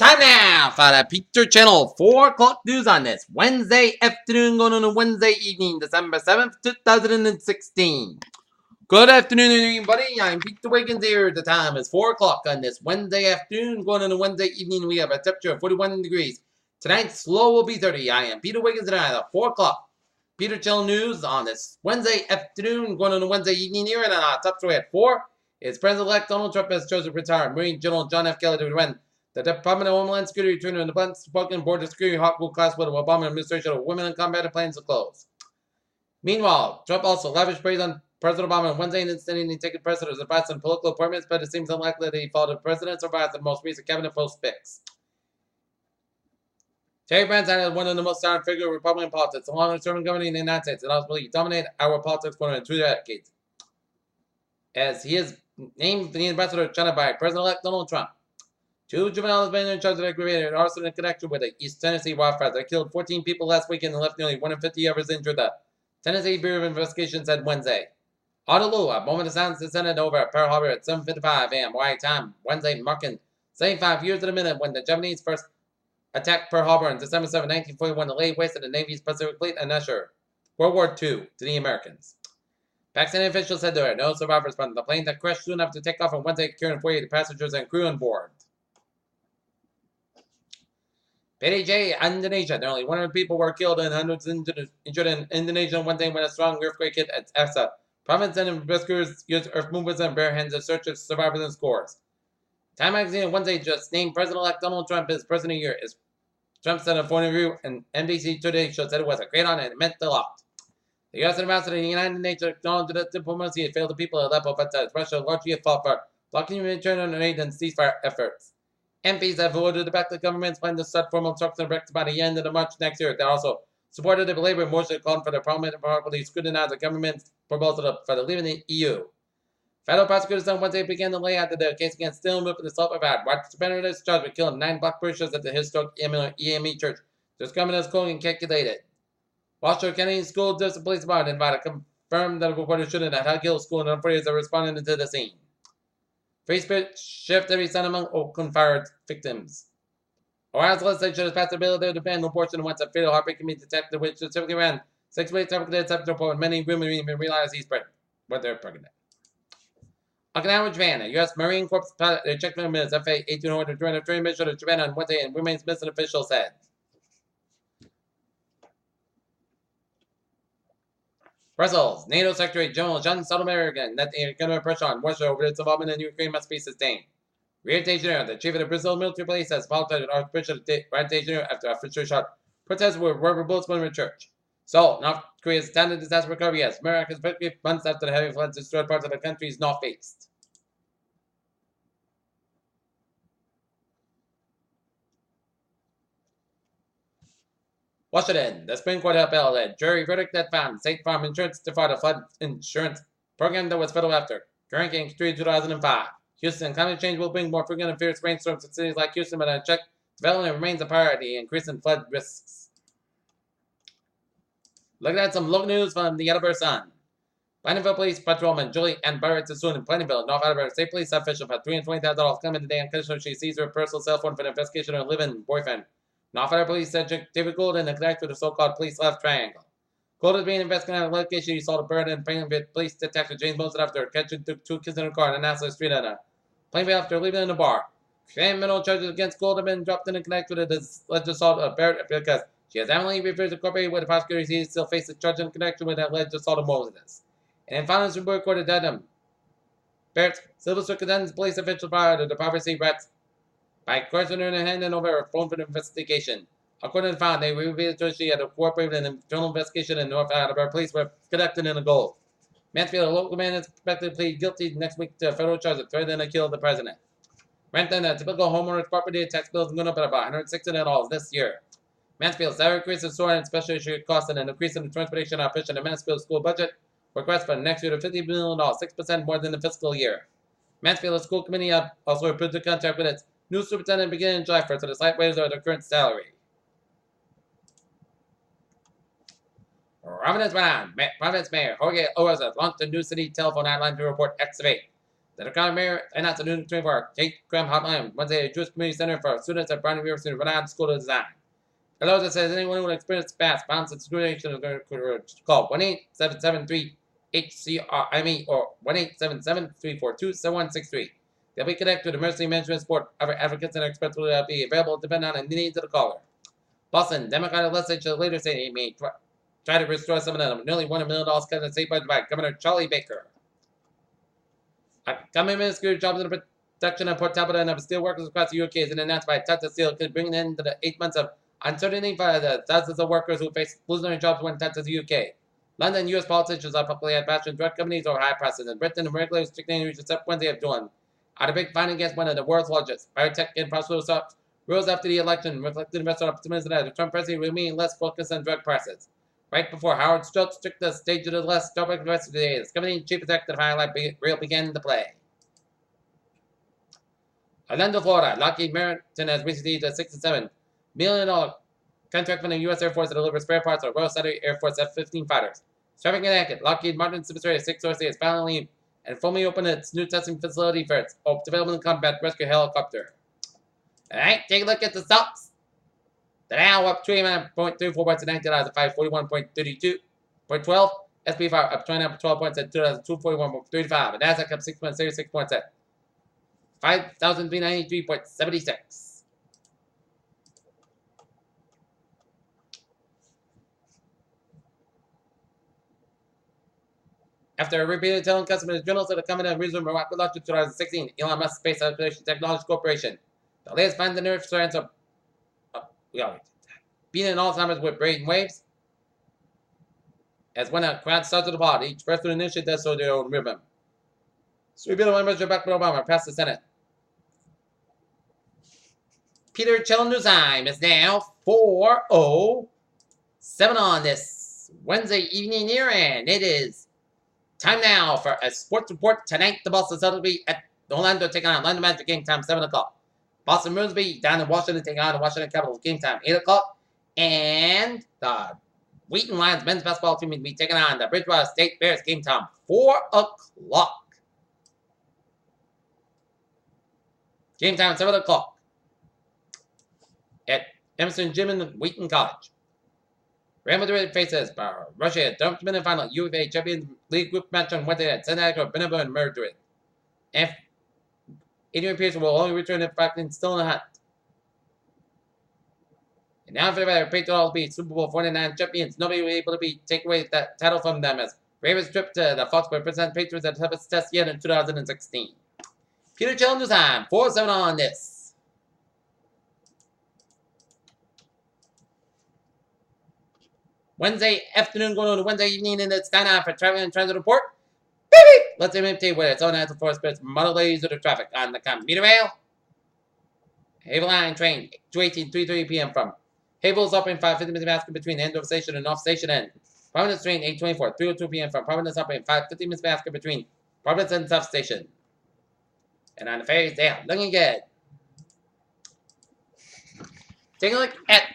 Time now for the Peter Channel 4 o'clock news on this Wednesday afternoon going on a Wednesday evening, December 7th, 2016. Good afternoon, everybody. I'm Peter Wiggins here. The time is 4 o'clock on this Wednesday afternoon. Going on a Wednesday evening, we have a temperature of 41 degrees. Tonight's low will be 30. I am Peter Wiggins and I at 4 o'clock. Peter Channel news on this Wednesday afternoon, going on a Wednesday evening here. And on our top story at 4 is President-elect Donald Trump has chosen to retire Marine General John F. Kelly to win the Department of Homeland Security returned the unspoken border security hot rule class with the Obama administration of women in combat planes to close. Meanwhile, Trump also lavished praise on President Obama on Wednesday, instantly taking precedence advice on political appointments, but it seems unlikely that he followed the president's advice on the most recent cabinet post picks. Terry Branstad is one of the most dominant figures of Republican politics, the longest-serving governor in the United States, and ultimately dominated our politics for more than 2 decades, as he is named the ambassador of China by President-elect Donald Trump. 2 juveniles have been in charge of aggravated arson in connection with the East Tennessee wildfires that killed 14 people last weekend and left nearly 150 others injured, the Tennessee Bureau of Investigation said Wednesday. Honolulu, a moment of silence descended over Pearl Harbor at 7:55 a.m. Hawaii time Wednesday, marking 75 years to the minute when the Japanese first attacked Pearl Harbor on December 7, 1941, to lay waste to the Navy's Pacific Fleet and usher World War II to the Americans. Pakistani officials said there are no survivors from the plane that crashed soon after takeoff on Wednesday, carrying 48 passengers and crew on board. PDJ, Indonesia. Nearly 100 people were killed and hundreds injured in Indonesia on Wednesday when a strong earthquake hit at Aceh province, and rescuers used earth movers and bare hands to search for survivors and scores. Time magazine on Wednesday just named President-elect Donald Trump as President of the Year. As Trump said in a phone interview, and NBC Today show said it was a great honor and it meant a lot. The U.S. ambassador to the United Nations acknowledged that diplomacy had failed the people of Aleppo, but said Russia largely at fault for blocking return on aid and ceasefire efforts. MPs have voted to back the government's plan to start formal talks on Brexit by the end of March next year. They also supported the Labour motion calling for the Parliament to properly scrutinize the government's proposal for the leaving the EU. Federal prosecutors on Wednesday began to lay out the case against Stillman for the self-avowed white supremacist charge with killing 9 black parishioners at the historic EME church. Discrimination is calling calculated. Washoe County School District Police Department confirmed that a reporter shooting at High Hill School and authorities are responding to the scene. Free speech shift every son among Oakland fire victims. Ohio's legislature has passed a bill that would ban abortion once a fatal heartbreak can be detected, which specifically ran 6 weeks after the attempt to report many women even realize he's pregnant. When they're pregnant. Okinawa, Japan. A U.S. Marine Corps pilot checked from his FA-1800 during a training mission to Japan on Wednesday and remains missing, officials said. Brussels. NATO Secretary General John Stoltenberg that the economic pressure on Russia over its involvement in Ukraine must be sustained. Rio de Janeiro, the chief of the Brazil military police, has apologized to Archbishop Rio de Janeiro after officials shot protests with rubber bullets from a church. So, North Korea's standard disaster recovery as America's victory months after the heavy floods destroyed parts of the country's northeast. Washington, the Supreme Court upheld a jury verdict that found State Farm Insurance to defraud a flood insurance program that was federal after Hurricane Katrina 2005. Houston, climate change will bring more frequent and fierce rainstorms to cities like Houston, but unchecked, development remains a priority, increasing flood risks. Looking at some local news from the Edinburgh Sun. Plainville Police Patrolman Julie Ann Barrett is suing in Plainville, North Edinburgh. State police official for $320,000 claiming today on condition she seized her personal cell phone for an investigation of her live-in boyfriend. North Edinburgh Police said David Golden and connected with the so-called police left triangle. Golden is being investigated on a location he saw the bird and Plainville Police Detective James Wilson after catching 2 kids in a car on Nassau Street on Plainville after leaving in a bar. Criminal charges against Golden have been dropped in connection with this alleged assault of Barrett because she has evidently refused to cooperate with the prosecutors. He still faces charge in connection with that alleged assault of Moses. And in finance report recorded that Barrett's civil circumstance police officials fired the poverty rats by questioning and handing over her phone for the investigation. According to the file, they revealed that she had cooperated in an internal investigation in North Edinburgh. Police were conducted in a goal. Mansfield, a local man, is expected to plead guilty next week to a federal charge of threatening to kill the president. Rent on a typical homeowner's property tax bill is going up at about $160 this year. Mansfield's salary increase is soaring, especially issue costs and an increase in the transportation operation of Mansfield school budget request for next year to $50 million, 6% more than the fiscal year. Mansfield School Committee also approved the contract with its new superintendent beginning July 1st, so the slight waivers are their current salary. Providence Mayor Jorge Ores has launched a new city telephone hotline to report excavate. The County Mayor and afternoon 24 Kate Graham Hotline, Wednesday, Jewish Community Center for students at Brown University, Rhode Island School of Design. Hello, that says anyone who will experience past violence and discrimination is going to call 1-877-3-HCRIME or 1-877-342-7163. They'll be connected to the emergency management support. Other advocates and experts will be available depending on the needs of the caller. Boston, Democratic legislature later said he may try to restore some of the nearly $1 million cut in the state budget by Governor Charlie Baker. Government Ministry of Jobs and Protection and Port Talbot and of steel workers across the UK is announced by Texas Steel could bring an end to the 8 months of uncertainty for the thousands of workers who face losing their jobs when Texas UK. London, U.S. politicians are publicly had bashing drug companies over high prices, and Britain and regulators strictly except Wednesday of doing. At a big fight against one of the world's largest biotech and pharmaceutical stocks, rose after the election, reflected investor optimism that the Trump presidency will remain less focused on drug prices. Right before Howard Schultz took the stage of the last Starbucks investor today, the company chief executive highlight reel began to play. Orlando, Florida, Lockheed Martin has received a $67 million contract from the U.S. Air Force to deliver spare parts of Royal Saudi Air Force F-15 fighters. Starting Connecticut, Lockheed Martin Subsidiary 6 Source has finally and formally opened its new testing facility for its development combat rescue helicopter. Alright, take a look at the stocks. The Dow up 29.34 points at $19,541.32.12. SP 5 up 29.12 points at 2,241.35. And NASDAQ up 6.36 points at 5,393.76. After repeatedly telling customers journals that are coming to resume Morocco launch in 2016, Elon Musk Space Exploration Technology Corporation. The latest find the nerve strands of beating Alzheimer's with brain waves. As when a crowd starts to applaud, each person initially does so their own rhythm. So Bill members Rebecca Obama passed the Senate. Peter Chelnusheim is now 4:07 on this Wednesday evening here, and it is time now for a sports report. Tonight, the Boston Celtics will be at Orlando taking on Orlando Magic, game time 7 o'clock. Boston Bruins will be down in Washington taking on the Washington Capitals, game time 8 o'clock. And the Wheaton Lions men's basketball team will be taking on the Bridgewater State Bears, game time 4 o'clock. Game time 7 o'clock at Emerson Gym in Wheaton College. Real Madrid faces Russia dumped minute final UEFA Champions League group match on Wednesday at Santiago Bernabeu in Madrid. And Adrian Pearson will only return if Franklin still in the hunt. And now for the Patriots will be Super Bowl 49 champions. Nobody will be able to take away that title from them as Ravens trip to the Foxborough present Patriots at the toughest test yet in 2016. Peter Chelnusheim, 4:07 on this. Wednesday afternoon going on to Wednesday evening, and it's time for Traffic and Transit Report. Beep, beep. Let's imitate with its own answer for spirits, model days of the traffic on the commuter rail. Havel Line train 2:18, 3:30 p.m. from Havel's up in 5:50 minutes basket between Andover Station and North Station end. Providence train 8:24, 3:02 p.m. from Providence up in 5:50 minutes basket between Providence and South Station. And on the ferries, they are looking good. Take a look at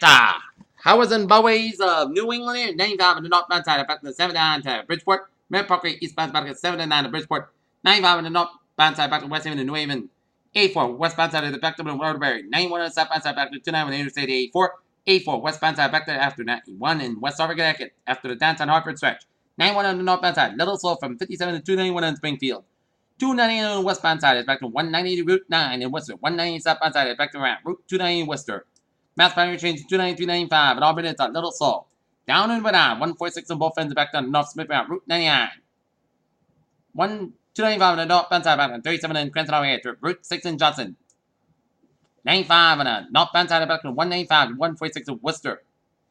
Howard's and Bowies of New England here, 95 on the northbound side, effective 79 to Bridgeport. Red Parkway eastbound side, 79 to Bridgeport. 95 on the northbound side, back to West Haven and New Haven. 84 westbound side of the back to Waterbury. 91 on the southbound side, back to 29 on the Interstate 84. 84 westbound side, back to after 91 in West Harvard, Connecticut, after the downtown Hartford stretch. 91 on the northbound side, little slow from 57 to 291 in Springfield. 290 on the westbound side is back to 190 to Route 9 in Worcester. 190 southbound side is back to around Route 290 in Worcester. Mass primary trains 293.95 and Auburn it's a little slow. Down and down, 146 on both ends back down North Smith Route, Route 99. 295 on the northbound side back on 37 in Cranston area to Route 6 in Johnson. 95 on the northbound side back on 195 and 146 in Worcester.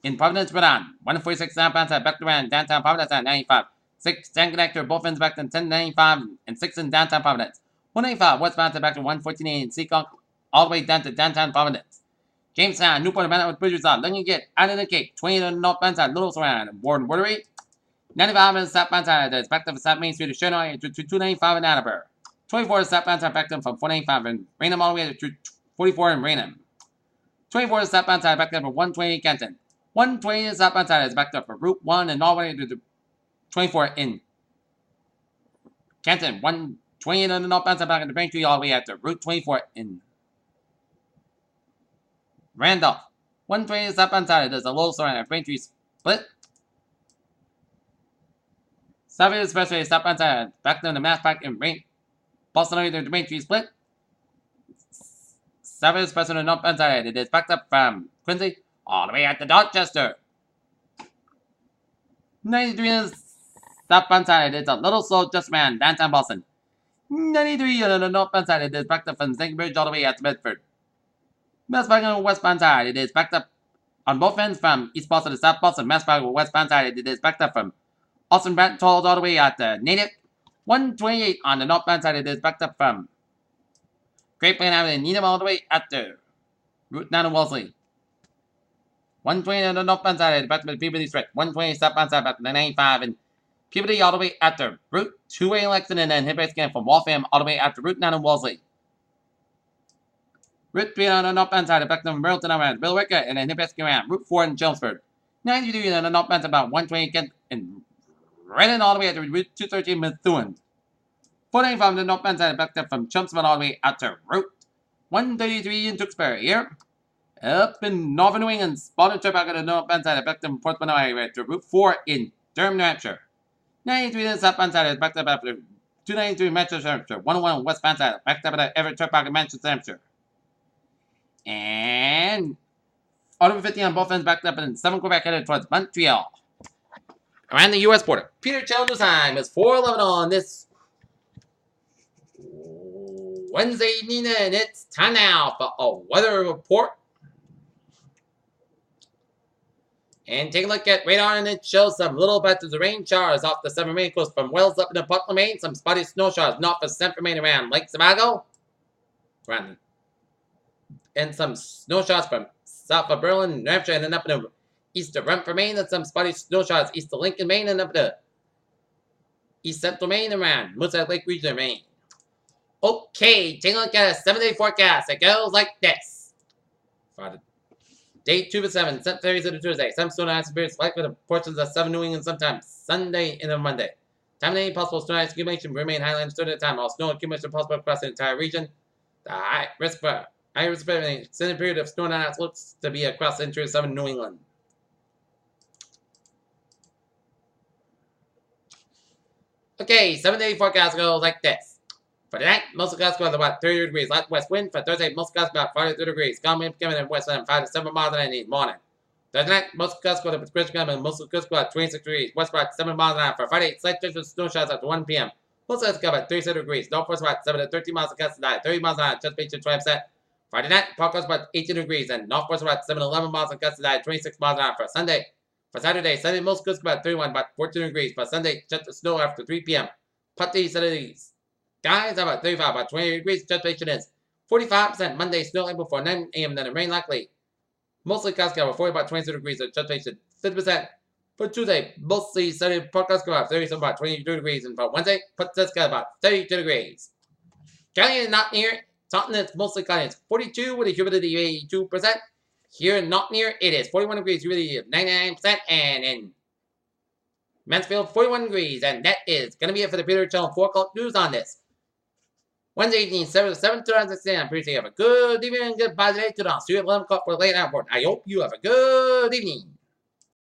In Providence, Rhode Island, 146 southbound side back around downtown Providence at 95. 6 Stand Connector, both ends back to 1095 and 6 in downtown Providence. 195 westbound side back to 114 in Seekonk, all the way down to downtown Providence. Jamestown, Newport, Manhattan, Bridges on. Then you get out of the Cape, 20 on the northbound side, Little Surround, Warden, Watery. 95 on the southbound side, that's back to South Main Street of Shernoy to 295 in Attleboro. 24 southbound side, back to from 495 in Raynham all the way to 44 in Raynham. 24 southbound side, back to 120 in Kenton. 120 southbound side is back up for Route 1 and all the way to 24 in Kenton. 28 on the northbound back in the Braintree all the way out to Route 24 in Randolph. 120 southbound side, there's a low store and a Braintree split. Southern Expressway southbound side, back down the Mass Park in Boston area, the Braintree split. Southern Expressway on the northbound side, it is backed up from Quincy all the way out to Dorchester. 93 on the southbound side, it's a little slow just around downtown Boston. 93 on the northbound side, it is backed up from St. Bridge all the way out to Bedford. Mass Park on the westbound side, it is backed up on both ends from East Boston to South Boston. Mass Park on the westbound side, it is backed up from Austin Brant Tolls all the way out to Natick. 128 on the northbound side, it is backed up from Great Plain Avenue and Needham all the way out to Route 9 and Wellesley. 120 on the northbound side, it is backed up to Peabody Street. 120 southbound side, back to the 95 and Peabody all the way out to Route 2A in Lexington and then Hibberts again from Waltham all the way out to Route 9 and Wellesley. Route 3 on the northbound side, back to Middleton around Bill Ricker and then Hibberts around Route 4 in Chelmsford. 93 on the northbound side, about 120 again and right in all the way to Route 213 Methuen. 495 on the northbound side, back up from Chelmsford all the way out to Route 133 in Tewksbury. Here, up in northern New England, spotted trip back on the northbound side, back to Portsmouth area to Route 4 in Durham, New Hampshire. 93 on the southbound side is backed up after 293 Manchester, Hampshire. 101 westbound side, backed up at Everett Trip Park in Manchester, Hampshire. And Auto 50 on both ends backed up in 7 Quebec headed towards Montreal. Around the U.S. border. Peter Challenger's time is 4:11 on this Wednesday evening, and it's time now for a weather report. And take a look at radar, and it shows some little patches of rain showers off the Southern Maine coast from Wells up into Portland, Maine. Some spotty snow showers north of Central Maine around Lake Sebago. And some snow showers from south of Berlin, New Hampshire, and then up into east of Renfrew, Maine, and some spotty snow showers east of Lincoln, Maine, and up to east central Maine around Moosehead Lake region of Maine. Okay, take a look at a 7-day forecast. It goes like this. Friday, day 2 of 7, Thursday to Tuesday. Some snow and ice appears likely with portions of 7 New England sometimes Sunday and Monday. Time of day, possible snow and ice accumulation remain highlands during the time. All snow accumulation possible across the entire region. The high risk for an extended period of snow and ice looks to be across the interior of southern New England. Okay, 7-day forecast goes like this. For tonight, most of the clouds go about 30 degrees. Light west wind. For Thursday, most of the clouds about 43 degrees. Calm wind coming in west wind 5 to 7 miles an hour in the morning. Thursday night, most of the clouds go to Prescription coming and most of the clouds go at 26 degrees. West about 7 miles an hour. For Friday, slight change of snow showers after 1 p.m. Most of the clouds go about 37 degrees. Northwest about 7 to 13 miles of gust tonight. 30 miles an hour. Just beach to 12%. Friday night, Park goes about 18 degrees. And northwest about 7 to 11 miles of gust tonight. 26 miles an hour. For Sunday, for Saturday, most clouds go about 31, about 14 degrees. For Sunday, just the snow after 3 p.m. Putty Saturday. Guys, about 35, about 20 degrees. Judgment is 45%. Monday, snow likely before 9 a.m. Then rain likely. Mostly clouds about 40, about 22 degrees. Judgment 30%. For Tuesday, mostly sunny. Forecast about 37, about 22 degrees. And for Wednesday, put this about 32 degrees. County is not near. Taunton is mostly cloudy. It's 42 with a humidity of 82%. Here in not near, it is 41 degrees, humidity of 99%. And in Mansfield, 41 degrees. And that is going to be it for the Peter Channel 4 o'clock news on this Wednesday evening, 7 to 2016. I'm pretty sure you have a good evening and goodbye today. I'll see you at 11 o'clock for the late night report. I hope you have a good evening.